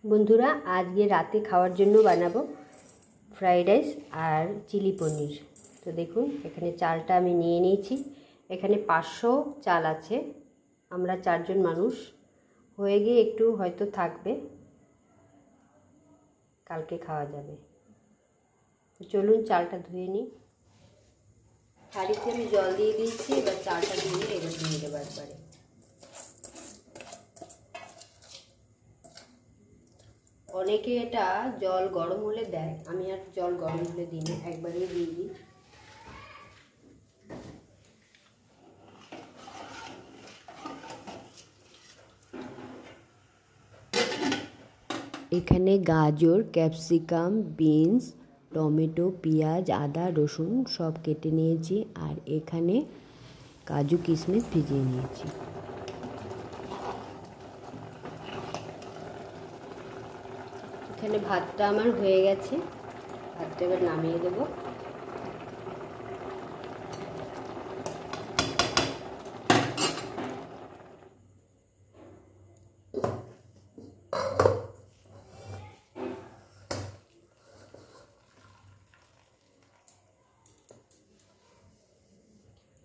বন্ধুরা, আজকে রাতে খাওয়ার জন্য বানাবো ফ্রাইড রাইস আর চিলি পনির। তো দেখুন, এখানে চালটা আমি নিয়ে নিয়েছি। এখানে 500 চাল আছে। আমরা 4 জন মানুষ, হয়ে গিয়ে একটু হয়তো থাকবে, কালকে খাওয়া যাবে। তো চলুন চালটা ধুয়ে নিই। হাঁড়িতে আমি জল দিয়ে দিয়েছি, এবার চালটা ধুয়ে এবার দিয়ে দেবো একবারে। অনেকে এটা জল গরম হলে দেয়, আমি আর জল গরম হলে দিই না, একবারেই দিয়ে দিই। এখানে গাজর, ক্যাপসিকাম, বিনস, টমেটো, পেঁয়াজ, আদা, রসুন সব কেটে নিয়েছি। আর এখানে কাজু কিশমিশ ভিজিয়ে নিয়েছি। এখানে ভাতটা আমার হয়ে গেছে, ভাতটা এবার নামিয়ে দেবো।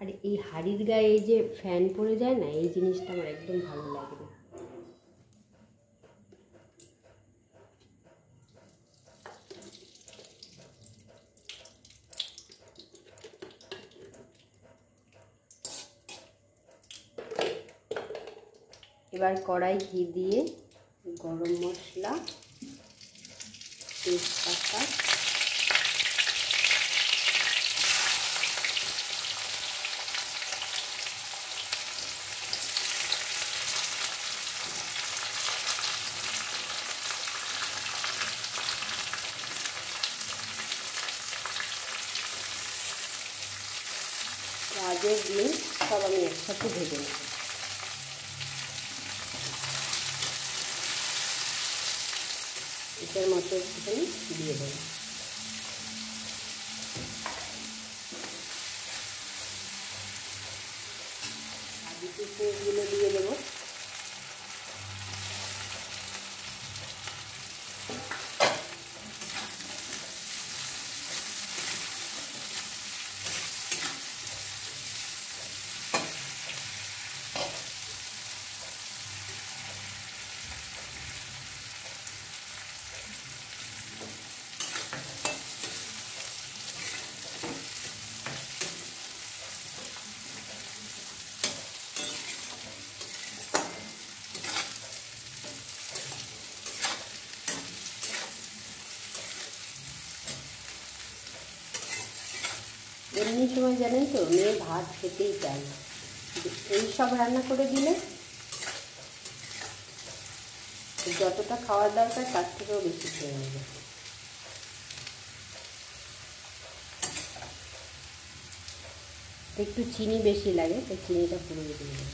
আর এই হাঁড়ির গায়ে এই যে ফ্যান পড়ে যায় না, এই জিনিসটা আমার একদম ভালো লাগে না। এবার কড়াই ঘি দিয়ে গরম মশলা, তেজপাতা, গাজর, বিনস সব আমি একসাথে ভেজে নেব। এটার মতো একটুখানি দিয়ে দেবো। কাজু কিশমিশগুলো দিয়ে দেবো। এমনি সময় জানেন তো, মেয়ে ভাত খেতেই চায় না, এই সব রান্না করে দিলে যতটা খাওয়ার দরকার তার থেকেও বেশি খেয়ে নেবে। একটু চিনি বেশি লাগে, তাই চিনিটা পুরো দিয়ে দেবো।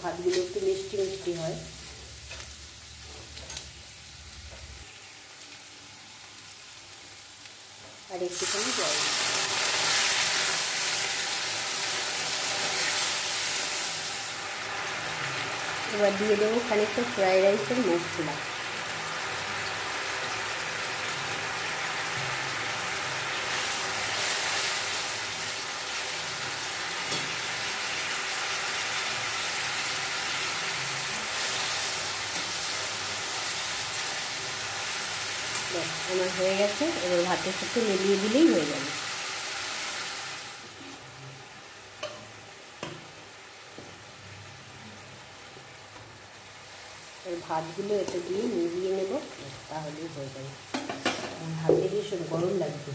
ভাতগুলো একটু মিষ্টি মিষ্টি হয়। আর একটুখানি জল, এবার দিয়ে দেবো খানিকটা ফ্রাইড রাইসের মশলা। আমার হয়ে গেছে, এবার ভাতের সাথে মিলিয়ে দিলেই হয়ে যাবে। এবার ভাতগুলো এতে দিয়ে মিলিয়ে নেব, তাহলেই হয়ে যাবে। হাতে ভীষণ গরম লাগবে।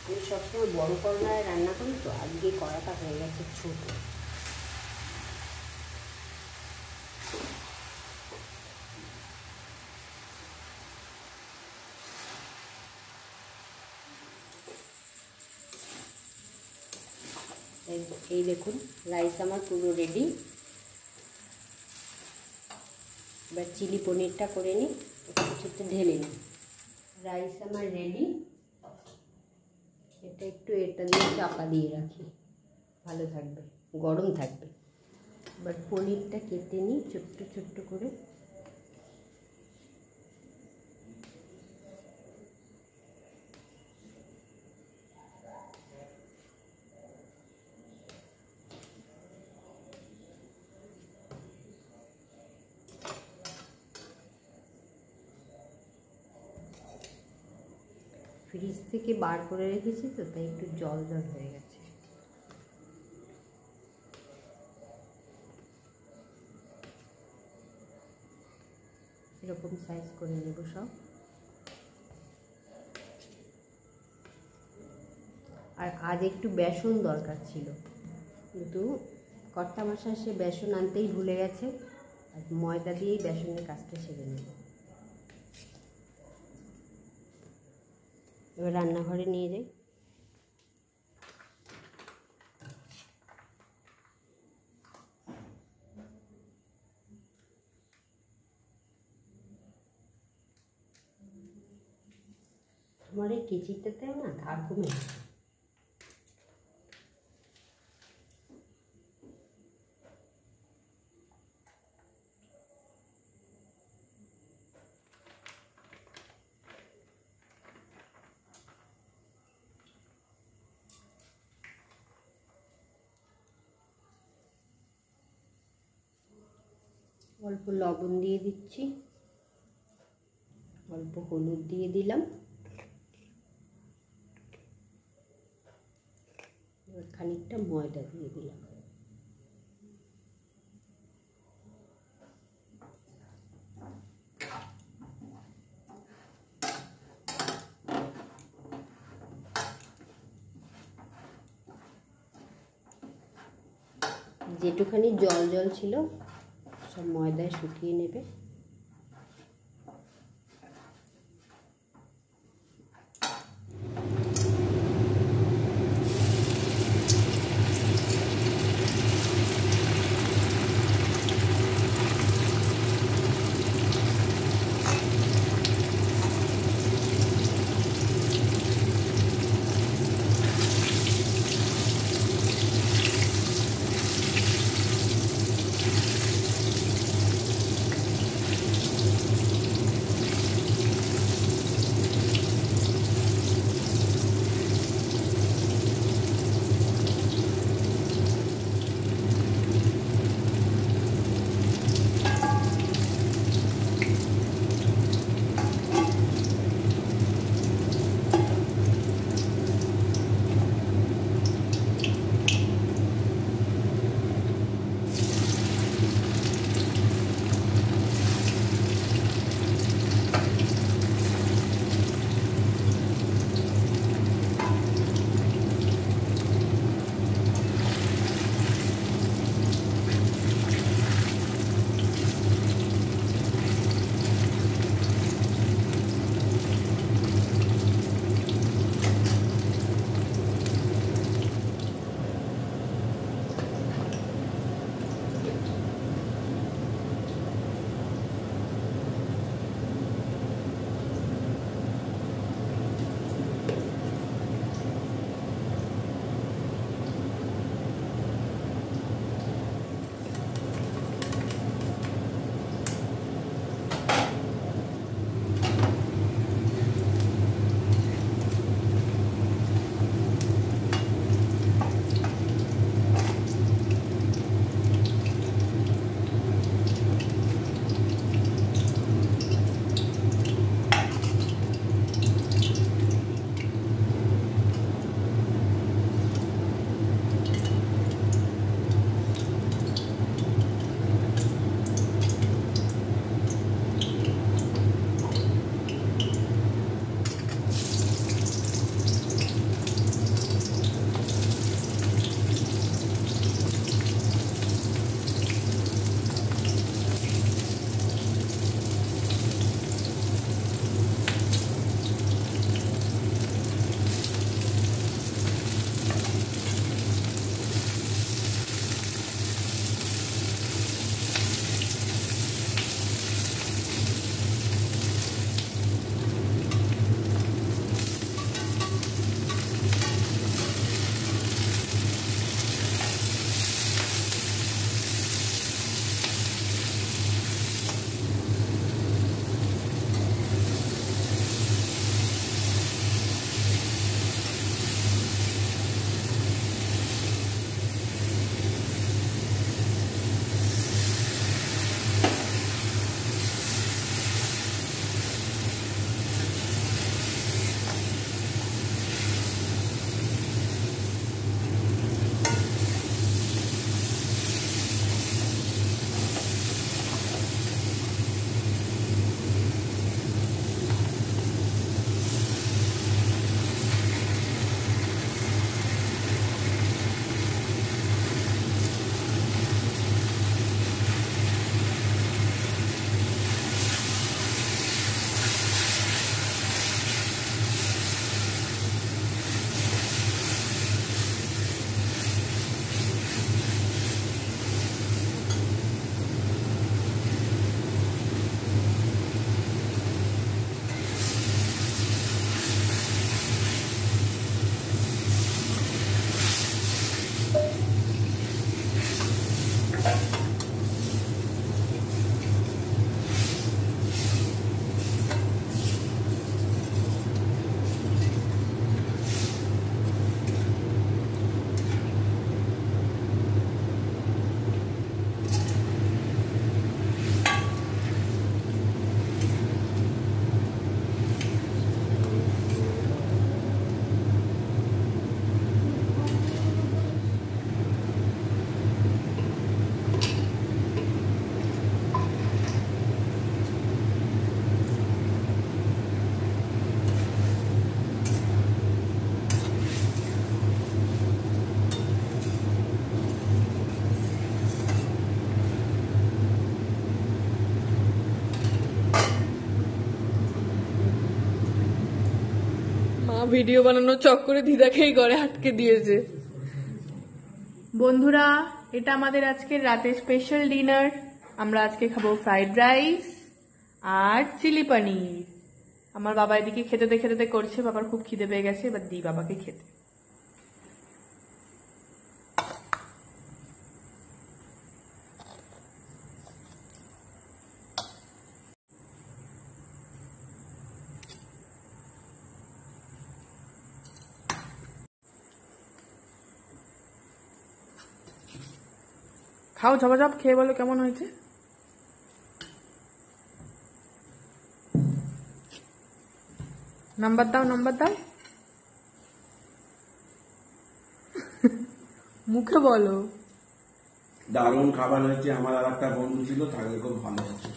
আমি সবসময় বড় কড়ায় রান্না করি, তো আজকে কড়াটা হয়ে গেছে ছোট। এই দেখুন, রাইস আমার পুরো রেডি। এবার চিলি পনিরটা করে নিই, একটু ঢেলে নিই। রাইস আমার রেডি। এটা একটু এটা দিয়ে চাপা দিয়ে রাখি, ভালো থাকবে, গরম থাকবে। এবার পনিরটা কেটে নিই ছোট্ট ছোট্ট করে। ফ্রিজ থেকে বার করে রেখেছি তো, তাই একটু জল জল হয়ে গেছে। এরকম সাইজ করে নেব সব। আর আজ একটু বেসন দরকার ছিল, কিন্তু কর্তামশাই সে বেসন আনতেই ভুলে গেছে। আর ময়দা দিয়েই বেসনের কাজটা সেরে নেব। এবার রান্নাঘরে নিয়ে যাই। তোমার এই কেচিটাতেও না ধার কমে গেছে। অল্প লবণ দিয়ে দিচ্ছি, অল্প হলুদ দিয়ে দিলাম, এবার খানিকটা ময়দা দিয়ে দিলাম। যেটুখানি জল জল ছিল সব ময়দায় শুকিয়ে নেবে। ভিডিও বানানোর চক্করে দিদাকেই ঘরে আটকে দিয়েছে। বন্ধুরা, এটা আমাদের আজকের রাতের স্পেশাল ডিনার। আমরা আজকে খাবো ফ্রাইড রাইস আর চিলি পনির। আমার বাবা এদিকে খেতে খেতে করছে, বাবার খুব খিদে পেয়ে গেছে, এবার দিই বাবাকে খেতে। খাও ঝপাঝপ, খেয়ে বলো কেমন হয়েছে। নাম্বার দাও, নাম্বার দাও। মুখে বলো। দারুণ খাবার হয়েছে। আমার আর একটা বন্ধু ছিল, তাকে খুব ভালো হচ্ছে।